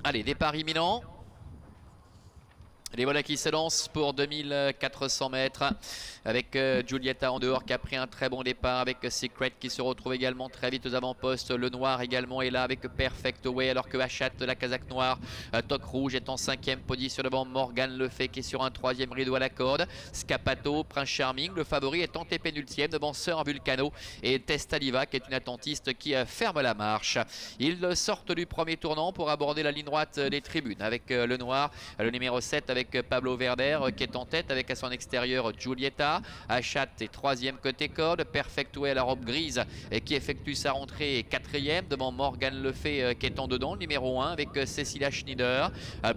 Allez, départ imminent. Les voilà qui se lancent pour 2400 mètres avec Giulietta en dehors qui a pris un très bon départ, avec Secret qui se retrouve également très vite aux avant-postes. Le noir également est là avec Perfect Way, alors que Hachat, la casaque noire, toque rouge, est en 5e position devant Morgan Le Fay qui est sur un 3e rideau à la corde. Scapato, Prince Charming, le favori est antépénultième devant Sir Vulcano et Testaliva qui est une attentiste qui ferme la marche. Ils sortent du premier tournant pour aborder la ligne droite des tribunes avec le noir, le numéro 7 avec Pablo Verder qui est en tête avec à son extérieur Giulietta. Hachat est 3e côté corde. Perfect Way à la robe grise qui effectue sa rentrée est 4e devant Morgan Le Fay qui est en dedans, le numéro 1 avec Cecilia Schneider.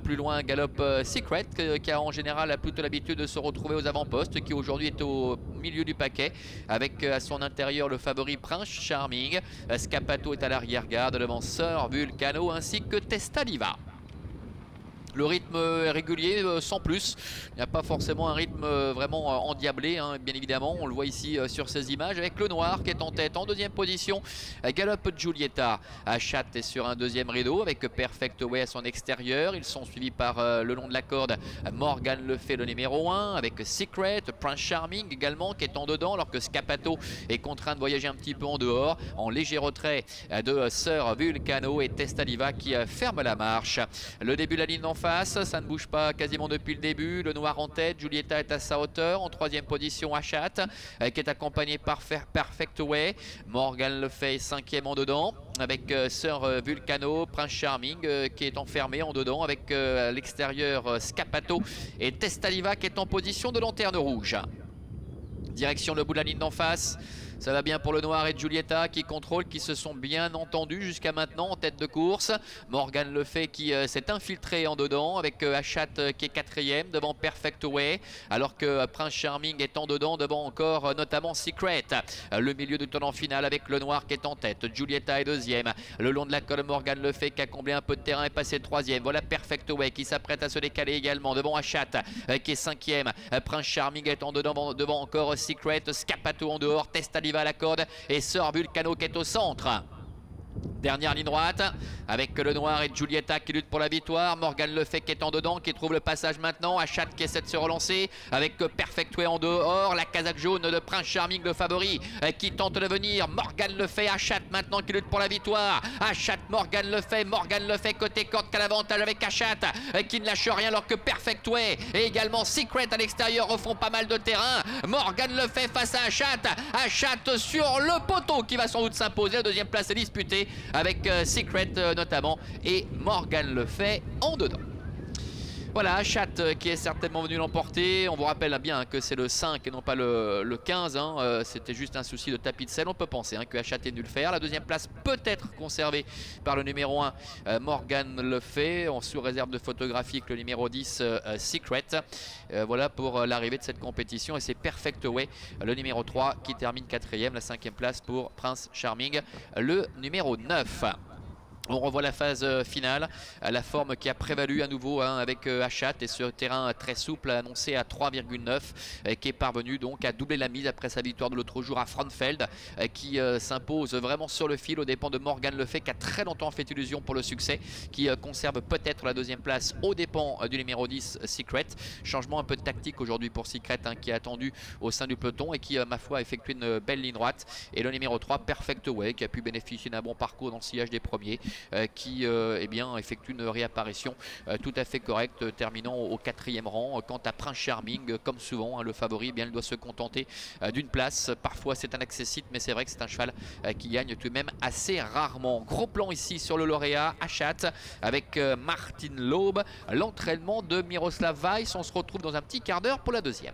Plus loin galope Secret qui a en général plutôt l'habitude de se retrouver aux avant-postes, qui aujourd'hui est au milieu du paquet avec à son intérieur le favori Prince Charming. Scapato est à l'arrière-garde devant Sir Vulcano ainsi que Testaliva. Le rythme est régulier, sans plus. Il n'y a pas forcément un rythme vraiment endiablé, hein, bien évidemment. On le voit ici sur ces images avec le noir qui est en tête. En 2e position, galope Giulietta. Hachat est sur un 2e rideau avec Perfect Way à son extérieur. Ils sont suivis par le long de la corde Morgan Le Fay, le numéro 1, avec Secret, Prince Charming également qui est en dedans, alors que Scapato est contraint de voyager un petit peu en dehors. En léger retrait de Sir Vulcano et Testaliva qui ferme la marche. Le début de la ligne d'en face, ça ne bouge pas quasiment depuis le début. Le noir en tête, Giulietta est à sa hauteur. En 3e position, Hachat qui est accompagné par Perfect Way. Morgan Le Fay 5e en dedans avec Sir Vulcano, Prince Charming qui est enfermé en dedans avec à l'extérieur Scapato et Testaliva qui est en position de lanterne rouge. Direction le bout de la ligne d'en face. Ça va bien pour le noir et Giulietta qui contrôlent, qui se sont bien entendus jusqu'à maintenant en tête de course. Morgan Le Fay qui s'est infiltré en dedans avec Hachat qui est 4e devant Perfect Way, alors que Prince Charming est en dedans devant encore notamment Secret. Le milieu du tournant final avec le noir qui est en tête. Giulietta est 2e. Le long de la corde, Morgan Le Fay qui a comblé un peu de terrain est passé 3e. Voilà Perfect Way qui s'apprête à se décaler également devant Hachat qui est 5e. Prince Charming est en dedans devant encore Secret. Scapato en dehors. Testaliva à la corde et Sir Vulcano qui est au centre. Dernière ligne droite avec le noir et Giulietta qui luttent pour la victoire. Morgan Le Fay qui est en dedans, qui trouve le passage maintenant. Hachat qui essaie de se relancer avec Perfect Way en dehors. La casaque jaune de Prince Charming, le favori, qui tente de venir. Morgan Le Fay, Hachat maintenant qui lutte pour la victoire. Hachat, Morgan Le Fay côté corde qui a l'avantage avec Hachat qui ne lâche rien, alors que Perfect Way et également Secret à l'extérieur refont pas mal de terrain. Morgan Le Fay face à Hachat. Hachat sur le poteau qui va sans doute s'imposer. La 2e place est disputée avec Secret notamment et Morgan Le Fay en dedans. Voilà, Hachat qui est certainement venu l'emporter. On vous rappelle bien que c'est le 5 et non pas le 15. Hein. C'était juste un souci de tapis de selle. On peut penser que Hachat est dû le faire. La 2e place peut être conservée par le numéro 1 Morgan Le Fay, en sous réserve de photographie avec le numéro 10 Secret. Voilà pour l'arrivée de cette compétition. Et c'est Perfect Way, le numéro 3, qui termine 4e. La 5e place pour Prince Charming, le numéro 9. On revoit la phase finale, la forme qui a prévalu à nouveau avec Hachat et ce terrain très souple annoncé à 3,9 qui est parvenu donc à doubler la mise après sa victoire de l'autre jour à Frauenfeld, qui s'impose vraiment sur le fil aux dépens de Morgan Le Fay qui a très longtemps fait illusion pour le succès, qui conserve peut-être la 2e place aux dépens du numéro 10 Secret. Changement un peu de tactique aujourd'hui pour Secret qui est attendu au sein du peloton et qui ma foi a effectué une belle ligne droite, et le numéro 3 Perfect Way qui a pu bénéficier d'un bon parcours dans le sillage des premiers, qui eh bien, effectue une réapparition tout à fait correcte, terminant au 4e rang. Quant à Prince Charming, comme souvent, le favori, eh bien, il doit se contenter d'une place. Parfois c'est un accessite, mais c'est vrai que c'est un cheval qui gagne tout de même assez rarement. Gros plan ici sur le lauréat Hachat avec Martin Laube, l'entraînement de Miroslav Weiss. On se retrouve dans un petit quart d'heure pour la 2e.